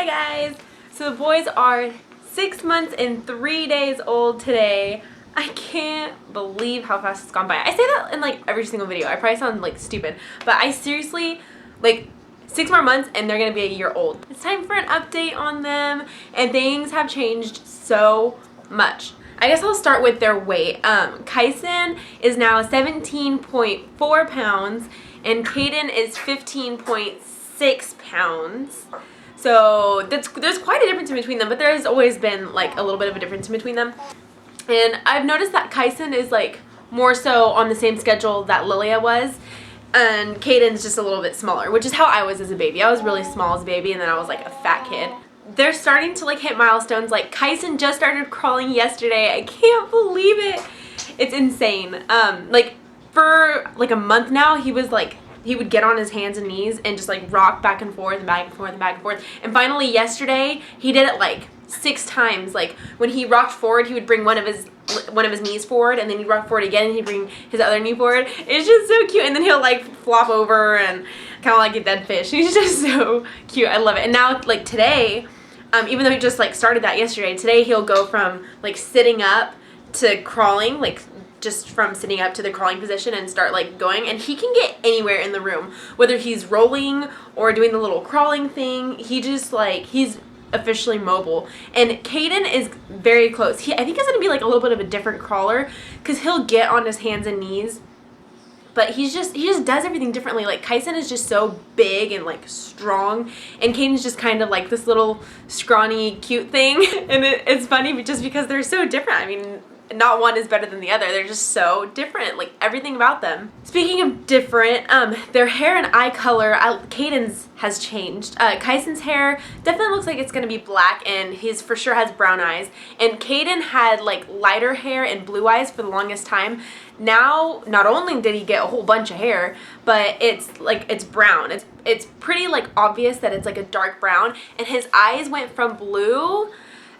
guys! So the boys are 6 months and 3 days old today. I can't believe how fast it's gone by. I say that in like every single video. I probably sound like stupid, but I seriously, like, 6 more months and they're gonna be a year old. It's time for an update on them, and things have changed so much. I guess I'll start with their weight. Kyson is now 17.4 pounds and Kaden is 15.6 pounds. So there's quite a difference in between them, but there has always been like a little bit of a difference in between them. And I've noticed that Kyson is like more so on the same schedule that Lilia was, and Kaden's just a little bit smaller, which is how I was as a baby. I was really small as a baby, and then I was like a fat kid. They're starting to like hit milestones. Like Kyson just started crawling yesterday. I can't believe it. It's insane. Like for like a month now, he would get on his hands and knees and just like rock back and forth and back and forth and back and forth. And finally yesterday, he did it like 6 times. Like when he rocked forward, he would bring one of his knees forward, and then he'd rock forward again and he'd bring his other knee forward. It's just so cute. And then he'll like flop over and kind of like a dead fish. He's just so cute. I love it. And now like today, even though he just like started that yesterday, today he'll go from like sitting up to crawling, like just from sitting up to the crawling position and start like going, and he can get anywhere in the room, whether he's rolling or doing the little crawling thing. He just like, he's officially mobile. And Kaden is very close. I think he's gonna be like a little bit of a different crawler because he'll get on his hands and knees, but he just does everything differently. Like Kyson is just so big and like strong, and Kaden's just kind of like this little scrawny cute thing. And it's funny just because they're so different. I mean, not one is better than the other. They're just so different, like everything about them. Speaking of different, their hair and eye color, Kaden's has changed. Kyson's hair definitely looks like it's gonna be black, and his for sure has brown eyes. And Kaden had like lighter hair and blue eyes for the longest time. Now, not only did he get a whole bunch of hair, but it's like, it's brown. It's pretty like obvious that it's like a dark brown, and his eyes went from blue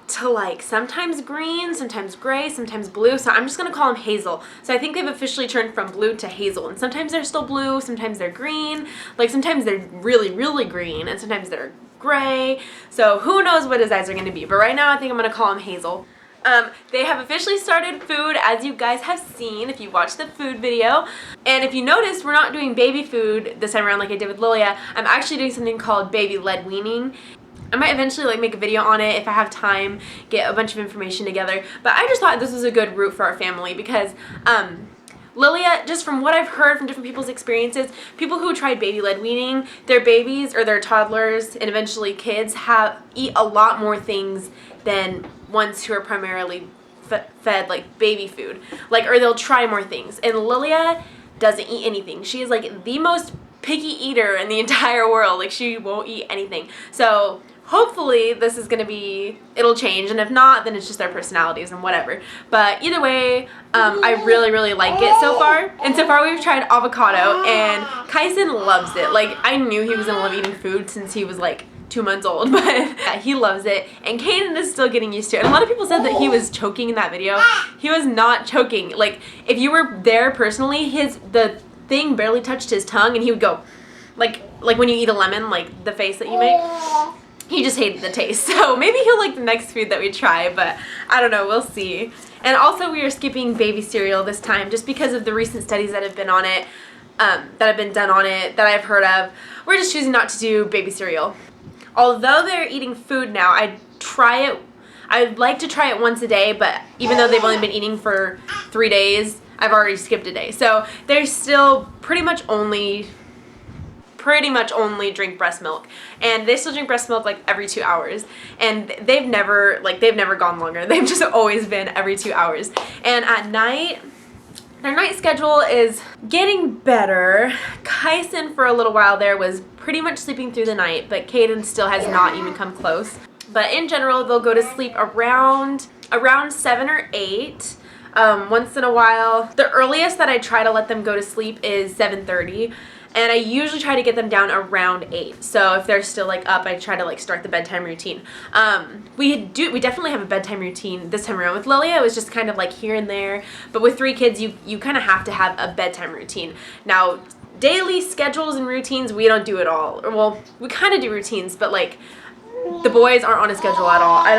to like sometimes green, sometimes gray, sometimes blue. So I'm just gonna call them hazel. So I think they've officially turned from blue to hazel, and sometimes they're still blue, sometimes they're green, like sometimes they're really, really green, and sometimes they're gray. So who knows what his eyes are gonna be, but right now I think I'm gonna call him hazel. They have officially started food, as you guys have seen if you watched the food video. And if you noticed, we're not doing baby food this time around like I did with Lilia. I'm actually doing something called baby-led weaning. I might eventually like make a video on it if I have time, get a bunch of information together. But I just thought this was a good route for our family because Lilia, just from what I've heard from different people's experiences, people who tried baby-led weaning, their babies or their toddlers and eventually kids eat a lot more things than ones who are primarily fed like baby food. Like, or they'll try more things. And Lilia doesn't eat anything. She is like the most picky eater in the entire world. Like, she won't eat anything. So hopefully this is gonna be, it'll change, and if not, then it's just their personalities and whatever. But either way, I really, really like it so far. And so far we've tried avocado, and Kyson loves it. Like, I knew he was gonna love eating food since he was like 2 months old, but yeah, he loves it. And Kaden is still getting used to it. And a lot of people said that he was choking in that video. He was not choking. Like, if you were there personally, the thing barely touched his tongue, and he would go like when you eat a lemon, like the face that you make. He just hated the taste. So maybe he'll like the next food that we try, but I don't know, we'll see. And also we are skipping baby cereal this time just because of the recent studies that have been on it, that have been done on it, that I've heard of. We're just choosing not to do baby cereal. Although they're eating food now, I'd like to try it once a day, but even though they've only been eating for 3 days, I've already skipped a day. So they're still pretty much only drink breast milk, and they still drink breast milk like every 2 hours, and they've never gone longer. They've just always been every 2 hours. And at night, their night schedule is getting better. Kyson for a little while there was pretty much sleeping through the night, but Kaden still has not even come close. But in general, they'll go to sleep around 7 or 8. Once in a while. The earliest that I try to let them go to sleep is 7:30. And I usually try to get them down around 8. So if they're still like up, I try to like start the bedtime routine. We definitely have a bedtime routine this time around. With Lilia, it was just kind of like here and there. But with 3 kids, you kind of have to have a bedtime routine. Now, daily schedules and routines, we don't do at all. Well, we kind of do routines, but like the boys aren't on a schedule at all. I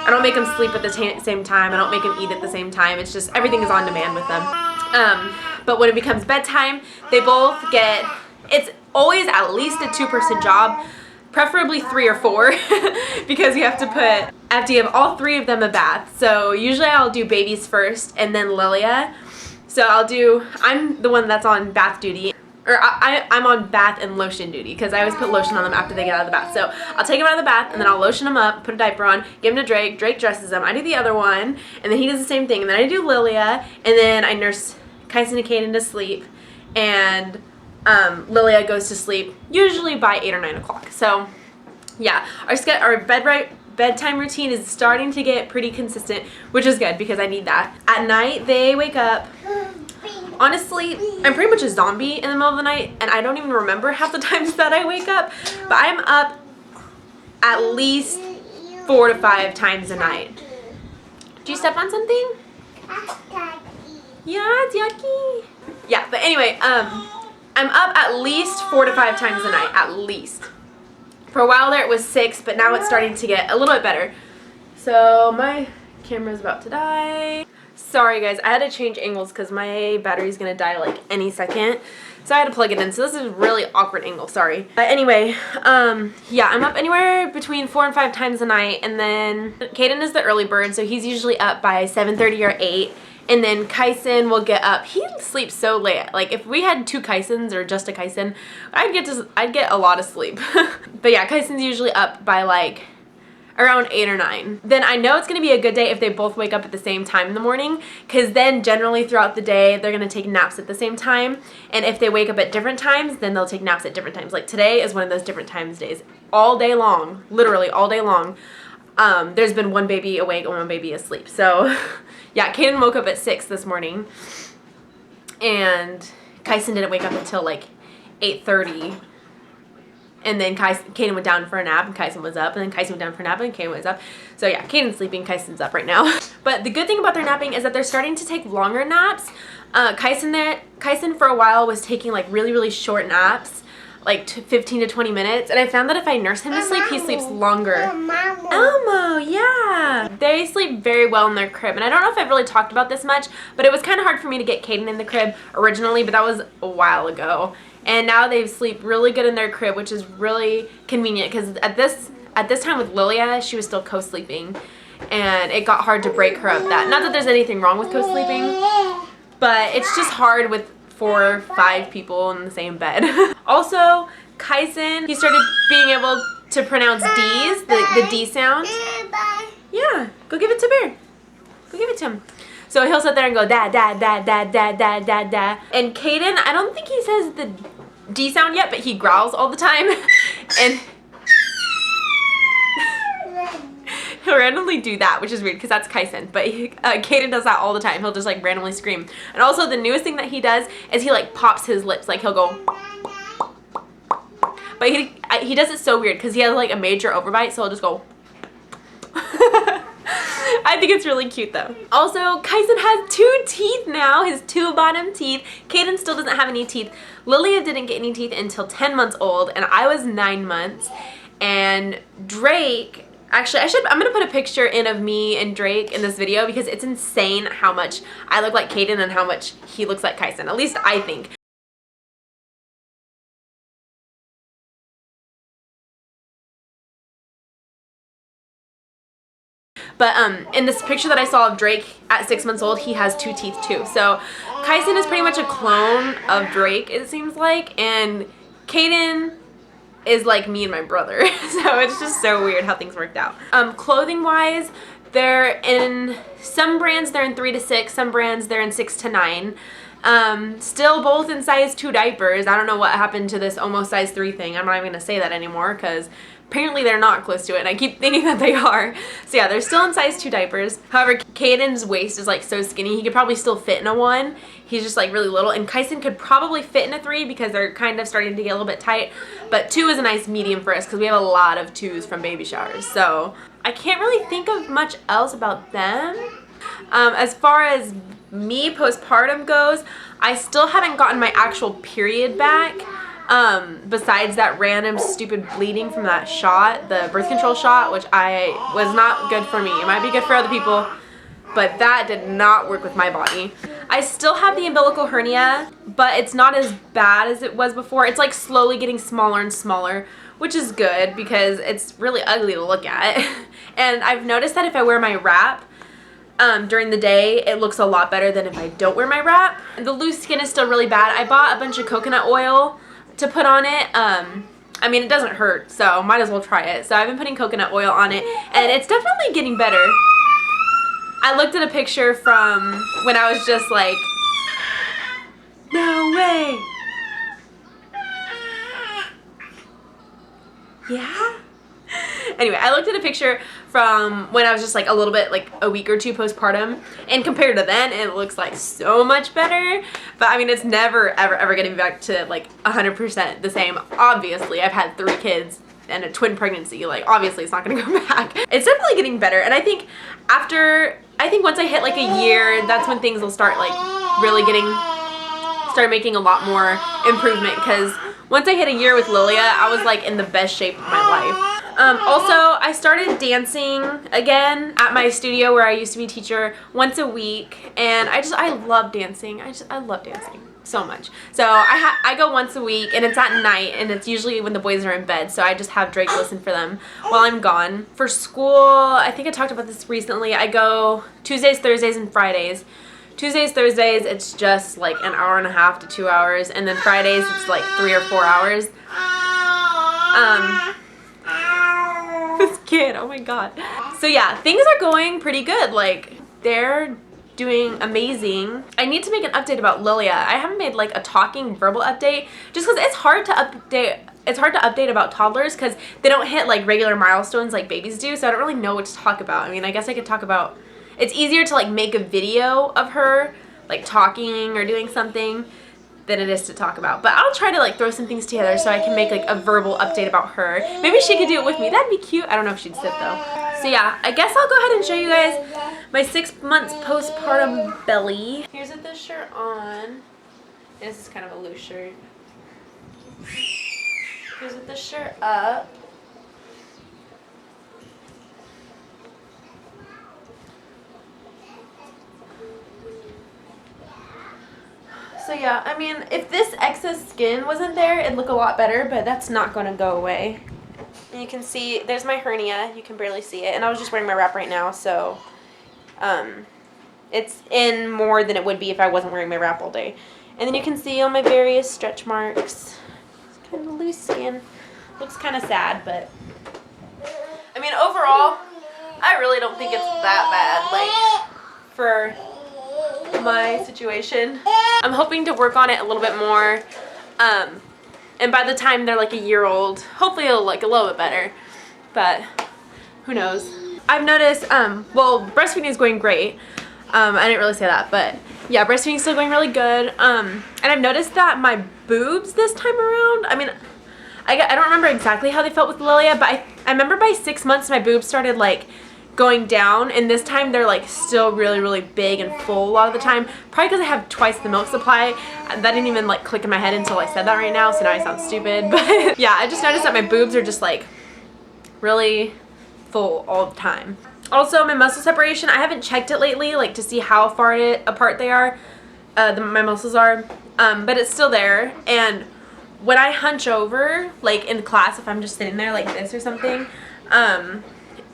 don't make them sleep at the same time. I don't make them eat at the same time. It's just everything is on demand with them. But when it becomes bedtime, they both get, it's always at least a 2-person job, preferably 3 or 4, because you have to give all 3 of them a bath. So usually I'll do babies first and then Lilia. So I'm the one that's on bath duty. Or I'm on bath and lotion duty because I always put lotion on them after they get out of the bath. So I'll take them out of the bath and then I'll lotion them up, put a diaper on, give them to Drake. Drake dresses them. I do the other one and then he does the same thing. And then I do Lilia and then I nurse Kyson and Kaden to sleep. And Lilia goes to sleep usually by 8 or 9 o'clock. So yeah, our bedtime routine is starting to get pretty consistent, which is good because I need that. At night, they wake up. Honestly, I'm pretty much a zombie in the middle of the night, and I don't even remember half the times that I wake up, but I'm up at least 4 to 5 times a night. Did you step on something? Yeah, it's yucky. Yeah, but anyway, I'm up at least 4 to 5 times a night, at least. For a while there it was 6, but now it's starting to get a little bit better. So my camera's about to die. Sorry guys, I had to change angles because my battery's gonna die like any second. So I had to plug it in. So this is a really awkward angle, sorry. But anyway, yeah, I'm up anywhere between 4 and 5 times a night. And then Kaden is the early bird, so he's usually up by 7:30 or 8. And then Kyson will get up. He sleeps so late. Like if we had 2 Kysons or just a Kyson, I'd get a lot of sleep. But yeah, Kyson's usually up by like around 8 or 9. Then I know it's gonna be a good day if they both wake up at the same time in the morning, because then generally throughout the day they're gonna take naps at the same time. And if they wake up at different times, then they'll take naps at different times. Like today is one of those different times days. All day long, literally all day long. There's been one baby awake and one baby asleep. So yeah, Kaden woke up at 6 this morning and Kyson didn't wake up until like 8:30. And then Kaden went down for a nap and Kyson was up, and then Kyson went down for a nap and Kaden was up. So yeah, Kaden's sleeping, Kyson's up right now. But the good thing about their napping is that they're starting to take longer naps. Kyson for a while was taking like really, really short naps, like 15 to 20 minutes. And I found that if I nurse him to sleep, he sleeps longer. Elmo, yeah. They sleep very well in their crib. And I don't know if I've really talked about this much, but it was kind of hard for me to get Kaden in the crib originally, but that was a while ago. And now they sleep really good in their crib, which is really convenient because at this time with Lilia, she was still co-sleeping, and it got hard to break her of that. Not that there's anything wrong with co-sleeping, but it's just hard with 4 or 5 people in the same bed. Also, Kyson, he started being able to pronounce D's, the D sound. Yeah, go give it to Bear. Go give it to him. So he'll sit there and go da da da da da da da da. And Kaden, I don't think he says the D sound yet, but he growls all the time. And he'll randomly do that, which is weird because that's Kyson. But Kaden does that all the time. He'll just like randomly scream. And also the newest thing that he does is he like pops his lips. Like he'll go. But he does it so weird because he has like a major overbite, so he'll just go. I think it's really cute though. Also, Kyson has 2 teeth now, his 2 bottom teeth. Kaden still doesn't have any teeth. Lilia didn't get any teeth until 10 months old, and I was 9 months. And Drake, actually I'm gonna put a picture in of me and Drake in this video because it's insane how much I look like Kaden and how much he looks like Kyson, at least I think. But in this picture that I saw of Drake at 6 months old, he has 2 teeth too. So Kyson is pretty much a clone of Drake, it seems like. And Kaden is like me and my brother. So it's just so weird how things worked out. Clothing wise, they're in, some brands they're in 3 to 6, some brands they're in 6 to 9. Still both in size 2 diapers. I don't know what happened to this almost size 3 thing. I'm not even gonna say that anymore because apparently they're not close to it, and I keep thinking that they are. So yeah, they're still in size 2 diapers. However, Kaden's waist is like so skinny, he could probably still fit in a 1. He's just like really little, and Kyson could probably fit in a 3 because they're kind of starting to get a little bit tight. But 2 is a nice medium for us because we have a lot of 2s from baby showers. So I can't really think of much else about them. As far as me postpartum goes, I still haven't gotten my actual period back. besides that random stupid bleeding from that shot, the birth control shot, which was not good for me. It might be good for other people, but that did not work with my body. I still have the umbilical hernia, but it's not as bad as it was before. It's like slowly getting smaller and smaller, which is good because it's really ugly to look at. And I've noticed that if I wear my wrap during the day, it looks a lot better than if I don't wear my wrap. The loose skin is still really bad. I bought a bunch of coconut oil to put on it. I mean, it doesn't hurt, so might as well try it. So I've been putting coconut oil on it, and it's definitely getting better. I looked at a picture from when I was just like, no way. Yeah? Anyway, I looked at a picture from when I was just like a little bit, like a week or two postpartum, and compared to then, it looks like so much better. But I mean, it's never, ever gonna be back to like 100% the same. Obviously, I've had 3 kids and a twin pregnancy. Like, obviously, it's not gonna go back. It's definitely getting better, and I think once I hit like a year, that's when things will start like really start making a lot more improvement, because once I hit a year with Lilia, I was like in the best shape of my life. Also, I started dancing again at my studio where I used to be a teacher once a week, and I love dancing. I love dancing so much. So I go once a week, and it's at night, and it's usually when the boys are in bed, so I just have Drake listen for them while I'm gone. For school, I think I talked about this recently, I go Tuesdays, Thursdays, and Fridays. Tuesdays, Thursdays, it's just like an hour and a half to 2 hours, and then Fridays, it's like 3 or 4 hours. This kid, oh my god. So yeah, things are going pretty good. Like, they're doing amazing. I need to make an update about Lilia. I haven't made like a talking verbal update just because it's hard to update. It's hard to update about toddlers because they don't hit like regular milestones like babies do, so I don't really know what to talk about. I mean, I guess I could talk about, it's easier to like make a video of her like talking or doing something than it is to talk about. But I'll try to like throw some things together so I can make like a verbal update about her. Maybe she could do it with me. That'd be cute. I don't know if she'd sit though. So yeah, I guess I'll go ahead and show you guys my 6 months postpartum belly. Here's with this shirt on. This is kind of a loose shirt. Here's with this shirt up. So yeah, I mean, if this excess skin wasn't there, it'd look a lot better, but that's not going to go away. And you can see, there's my hernia. You can barely see it. And I was just wearing my wrap right now, so it's in more than it would be if I wasn't wearing my wrap all day. And then you can see all my various stretch marks. It's kind of loose skin. Looks kind of sad, but I mean, overall, I really don't think it's that bad, like, for my situation. I'm hoping to work on it a little bit more, and by the time they're like a year old, hopefully it'll look a little bit better, but who knows. I've noticed, well, breastfeeding is going great. I didn't really say that, but yeah, breastfeeding is still going really good, and I've noticed that my boobs this time around, I mean, I don't remember exactly how they felt with Lilia, but I remember by 6 months my boobs started like going down, and this time they're like still really big and full a lot of the time, probably because I have twice the milk supply. That didn't even like click in my head until I said that right now, so now I sound stupid. But yeah, I just noticed that my boobs are just like really full all the time. Also, my muscle separation, I haven't checked it lately, like to see how far apart they are, my muscles are, but it's still there. And when I hunch over, like in class, if I'm just sitting there like this or something,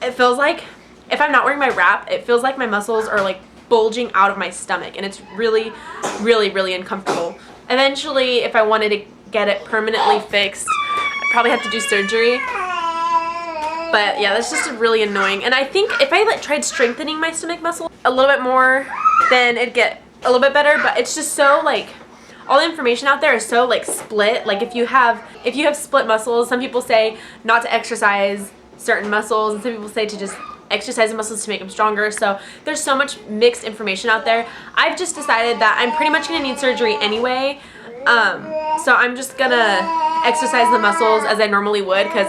it feels like, if I'm not wearing my wrap, it feels like my muscles are like bulging out of my stomach, and it's really uncomfortable. Eventually, if I wanted to get it permanently fixed, I'd probably have to do surgery. But yeah, that's just really annoying. And I think if I like tried strengthening my stomach muscle a little bit more, then it'd get a little bit better. But it's just so like, all the information out there is so like split. Like if you have split muscles, some people say not to exercise certain muscles, and some people say to just exercise the muscles to make them stronger. So there's so much mixed information out there. I've just decided that I'm pretty much gonna need surgery anyway, so I'm just gonna exercise the muscles as I normally would, because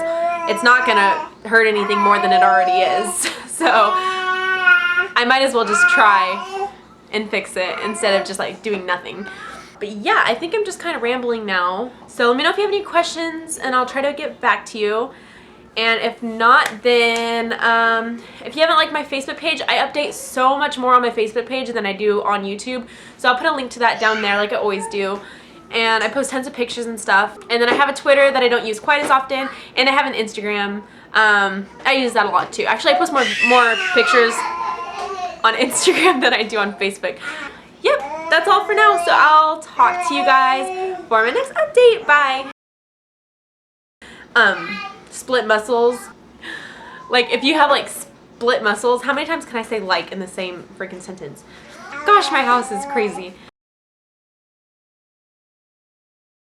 it's not gonna hurt anything more than it already is. So I might as well just try and fix it instead of just like doing nothing. But yeah, I think I'm just kind of rambling now. So let me know if you have any questions and I'll try to get back to you. And if not, then if you haven't liked my Facebook page, I update so much more on my Facebook page than I do on YouTube. So I'll put a link to that down there like I always do. And I post tons of pictures and stuff. And then I have a Twitter that I don't use quite as often. And I have an Instagram. I use that a lot too. Actually, I post more pictures on Instagram than I do on Facebook. Yep, that's all for now. So I'll talk to you guys for my next update. Bye. Split muscles. Like, if you have like split muscles, how many times can I say like in the same freaking sentence? Gosh, my house is crazy.